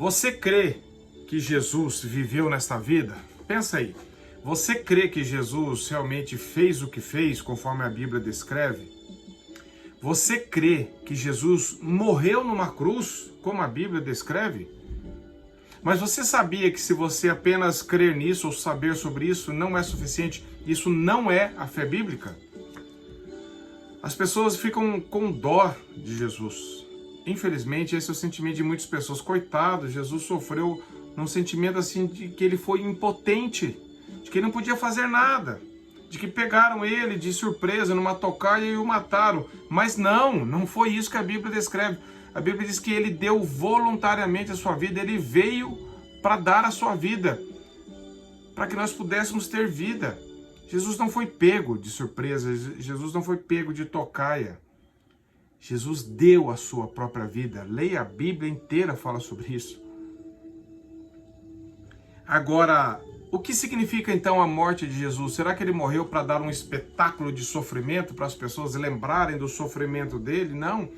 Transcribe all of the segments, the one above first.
Você crê que Jesus viveu nesta vida? Pensa aí. Você crê que Jesus realmente fez o que fez, conforme a Bíblia descreve? Você crê que Jesus morreu numa cruz, como a Bíblia descreve? Mas você sabia que se você apenas crer nisso ou saber sobre isso não é suficiente? Isso não é a fé bíblica? As pessoas ficam com dó de Jesus. Infelizmente, esse é o sentimento de muitas pessoas. Coitado, Jesus sofreu num sentimento assim de que ele foi impotente, de que ele não podia fazer nada, de que pegaram ele de surpresa numa tocaia e o mataram. Mas não foi isso que a Bíblia descreve. A Bíblia diz que ele deu voluntariamente a sua vida, ele veio para dar a sua vida, para que nós pudéssemos ter vida. Jesus não foi pego de surpresa, Jesus não foi pego de tocaia. Jesus deu a sua própria vida. Leia a Bíblia inteira, fala sobre isso. Agora, o que significa então a morte de Jesus? Será que ele morreu para dar um espetáculo de sofrimento, para as pessoas lembrarem do sofrimento dele? Não.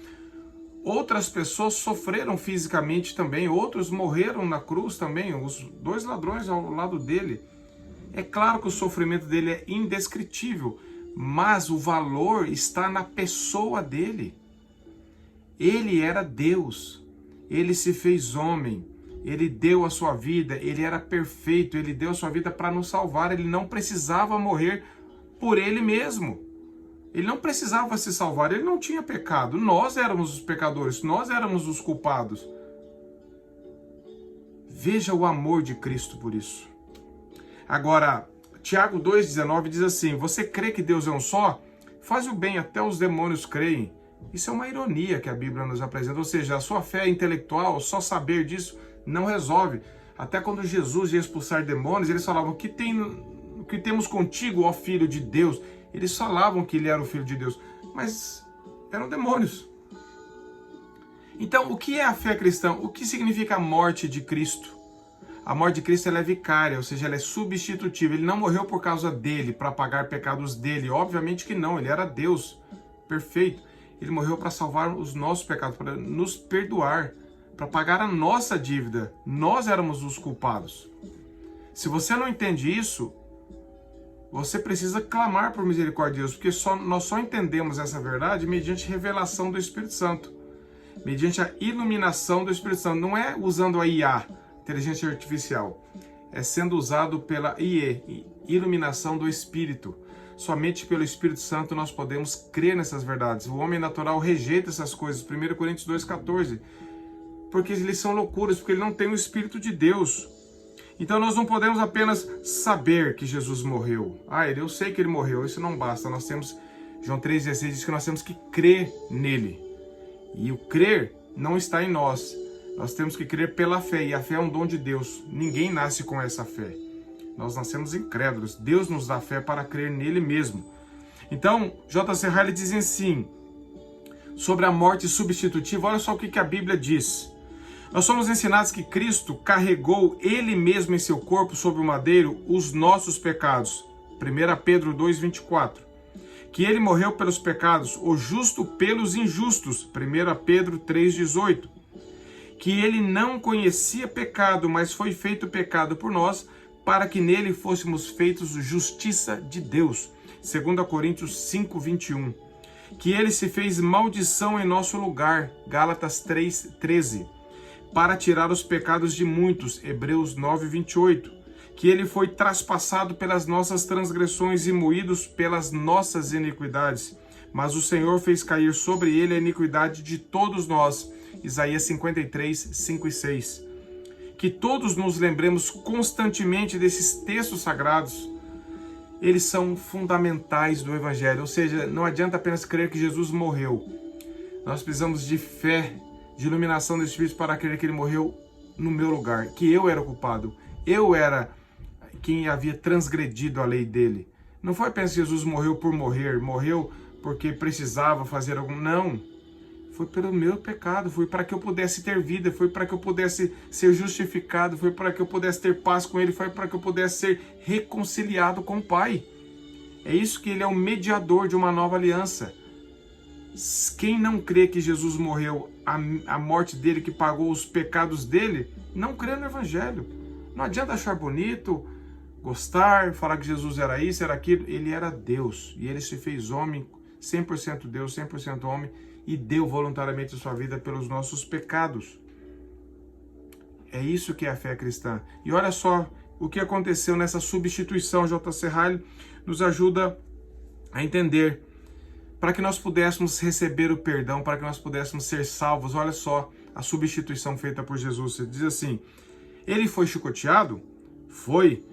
Outras pessoas sofreram fisicamente também, outros morreram na cruz também, os dois ladrões ao lado dele. É claro que o sofrimento dele é indescritível, mas o valor está na pessoa dele. Ele era Deus, ele se fez homem, ele deu a sua vida, ele era perfeito, ele deu a sua vida para nos salvar, ele não precisava morrer por ele mesmo. Ele não precisava se salvar, ele não tinha pecado, nós éramos os pecadores, nós éramos os culpados. Veja o amor de Cristo por isso. Agora, Tiago 2,19 diz assim: você crê que Deus é um só? Faz o bem, até os demônios creem. Isso é uma ironia que a Bíblia nos apresenta, ou seja, a sua fé intelectual, só saber disso, não resolve. Até quando Jesus ia expulsar demônios, eles falavam: o que temos contigo, ó Filho de Deus? Eles falavam que ele era o Filho de Deus, mas eram demônios. Então, o que é a fé cristã? O que significa a morte de Cristo? A morte de Cristo ela é vicária, ou seja, ela é substitutiva. Ele não morreu por causa dele, para pagar pecados dele. Obviamente que não, ele era Deus, perfeito. Ele morreu para salvar os nossos pecados, para nos perdoar, para pagar a nossa dívida. Nós éramos os culpados. Se você não entende isso, você precisa clamar por misericórdia de Deus, porque nós só entendemos essa verdade mediante revelação do Espírito Santo, mediante a iluminação do Espírito Santo. Não é usando a IA, inteligência artificial, é sendo usado pela IE, iluminação do Espírito. Somente pelo Espírito Santo nós podemos crer nessas verdades. O homem natural rejeita essas coisas, 1 Coríntios 2,14, porque eles são loucuras, porque ele não tem o Espírito de Deus. Então nós não podemos apenas saber que Jesus morreu. Eu sei que ele morreu, isso não basta. Nós temos, João 3,16 diz que nós temos que crer nele. E o crer não está em nós. Nós temos que crer pela fé, e a fé é um dom de Deus. Ninguém nasce com essa fé. Nós nascemos incrédulos. Deus nos dá fé para crer nele mesmo. Então, J.C. Ryle diz assim, sobre a morte substitutiva, olha só o que a Bíblia diz. Nós somos ensinados que Cristo carregou ele mesmo em seu corpo sobre o madeiro os nossos pecados. 1 Pedro 2,24. Que ele morreu pelos pecados, o justo pelos injustos. 1 Pedro 3,18. Que ele não conhecia pecado, mas foi feito pecado por nós, para que nele fôssemos feitos justiça de Deus. 2 Coríntios 5,21. Que ele se fez maldição em nosso lugar. Gálatas 3,13. Para tirar os pecados de muitos. Hebreus 9,28. Que ele foi traspassado pelas nossas transgressões e moídos pelas nossas iniquidades. Mas o Senhor fez cair sobre ele a iniquidade de todos nós. Isaías 53, 5 e 6. Que todos nos lembremos constantemente desses textos sagrados. Eles são fundamentais do Evangelho, ou seja, não adianta apenas crer que Jesus morreu. Nós precisamos de fé, de iluminação do Espírito para crer que ele morreu no meu lugar, que eu era o culpado, eu era quem havia transgredido a lei dele. Não foi apenas que Jesus morreu por morrer, morreu porque precisava fazer algum... Não. Foi pelo meu pecado, foi para que eu pudesse ter vida, foi para que eu pudesse ser justificado, foi para que eu pudesse ter paz com ele, foi para que eu pudesse ser reconciliado com o Pai. É isso que ele é o mediador de uma nova aliança. Quem não crê que Jesus morreu, a morte dele que pagou os pecados dele, não crê no Evangelho. Não adianta achar bonito, gostar, falar que Jesus era isso, era aquilo. Ele era Deus e ele se fez homem, 100% Deus, 100% homem, e deu voluntariamente a sua vida pelos nossos pecados. É isso que é a fé cristã. E olha só o que aconteceu nessa substituição. J.C. Ryle nos ajuda a entender, para que nós pudéssemos receber o perdão, para que nós pudéssemos ser salvos. Olha só a substituição feita por Jesus. Ele diz assim: ele foi chicoteado? Foi,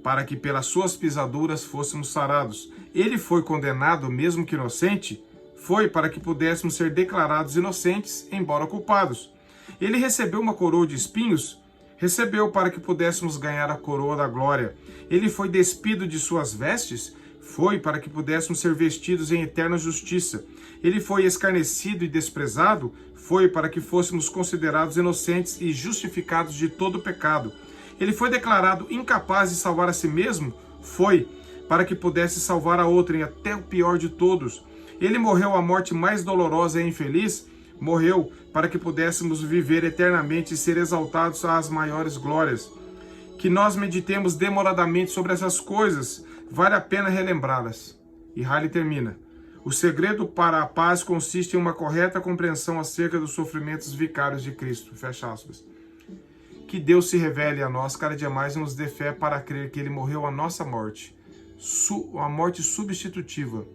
para que pelas suas pisaduras fôssemos sarados. Ele foi condenado, mesmo que inocente? Foi, para que pudéssemos ser declarados inocentes, embora culpados. Ele recebeu uma coroa de espinhos? Recebeu, para que pudéssemos ganhar a coroa da glória. Ele foi despido de suas vestes? Foi, para que pudéssemos ser vestidos em eterna justiça. Ele foi escarnecido e desprezado? Foi, para que fôssemos considerados inocentes e justificados de todo pecado. Ele foi declarado incapaz de salvar a si mesmo? Foi, para que pudesse salvar a outrem, até o pior de todos. Ele morreu a morte mais dolorosa e infeliz? Morreu, para que pudéssemos viver eternamente e ser exaltados às maiores glórias. Que nós meditemos demoradamente sobre essas coisas, vale a pena relembrá-las. E Ryle termina: o segredo para a paz consiste em uma correta compreensão acerca dos sofrimentos vicários de Cristo. Fecha aspas. Que Deus se revele a nós cada dia mais e nos dê fé para crer que Ele morreu a nossa morte, a morte substitutiva.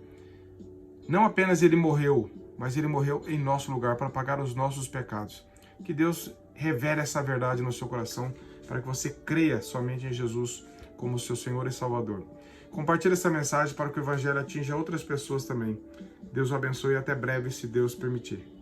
Não apenas Ele morreu, mas Ele morreu em nosso lugar para pagar os nossos pecados. Que Deus revele essa verdade no seu coração para que você creia somente em Jesus como seu Senhor e Salvador. Compartilhe essa mensagem para que o Evangelho atinja outras pessoas também. Deus o abençoe e até breve, se Deus permitir.